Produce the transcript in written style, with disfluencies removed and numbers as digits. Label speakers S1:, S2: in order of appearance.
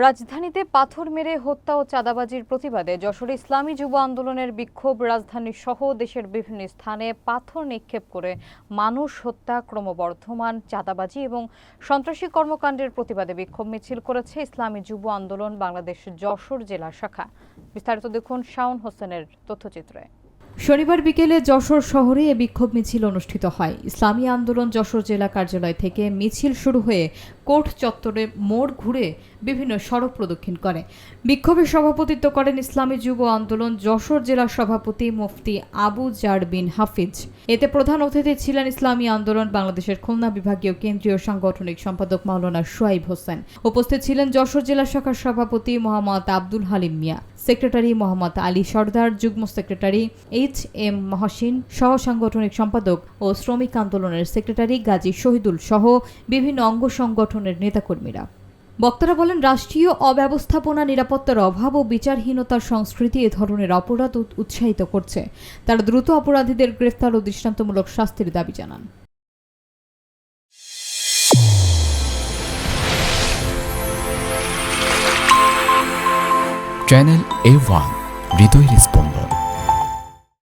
S1: রাজধানীতে পাথর মেরে হত্যা ও চাঁদাবাজির প্রতিবাদে যশোরে ইসলামী যুব আন্দোলনের বিক্ষোভ। রাজধানী সহ দেশের বিভিন্ন স্থানে পাথর নিক্ষেপ করে মানুষ হত্যা, ক্রমবর্ধমান চাঁদাবাজি এবং সন্ত্রাসী কর্মকাণ্ডের প্রতিবাদে বিক্ষোভ মিছিল করেছে ইসলামী যুব আন্দোলন বাংলাদেশ যশোর জেলা শাখা। বিস্তারিত দেখুন শাওন হোসেনের তথ্যচিত্রে।
S2: শনিবার বিকেলে যশোর শহরে এ বিক্ষোভ মিছিল অনুষ্ঠিত হয়। ইসলামী আন্দোলন যশোর জেলা কার্যালয় থেকে মিছিল শুরু হয়ে কোর্ট চত্বরে মোড় ঘুরে বিভিন্ন সড়ক প্রদক্ষিণ করে। বিক্ষোভে সভাপতিত্ব করেন ইসলামী যুব আন্দোলন যশোর জেলা সভাপতি মুফতি আবু জার বিন হাফিজ। এতে প্রধান অতিথি ছিলেন ইসলামী আন্দোলন বাংলাদেশের খুলনা বিভাগীয় কেন্দ্রীয় সাংগঠনিক সম্পাদক মাওলানা সোহাইব হোসেন। উপস্থিত ছিলেন যশোর জেলা শাখার সভাপতি মোহাম্মদ আব্দুল হালিম মিয়া, সেক্রেটারি মোহাম্মদ আলী সর্দার, যুগ্ম সেক্রেটারি এইচ.এম. মহসিন, সহ সাংগঠনিক সম্পাদক ও শ্রমিক আন্দোলনের সেক্রেটারি গাজী শহীদুল সহ বিভিন্ন অঙ্গ সংগঠনের নেতাকর্মীরা। বক্তারা বলেন, রাষ্ট্রীয় অব্যবস্থাপনা, নিরাপত্তার অভাব ও বিচারহীনতার সংস্কৃতি এ ধরনের অপরাধ উৎসাহিত করছে। তারা দ্রুত অপরাধীদের গ্রেফতার ও দৃষ্টান্তমূলক শাস্তির দাবি জানান।
S3: চ্যানেল A1 হৃদয়ের স্পন্দন।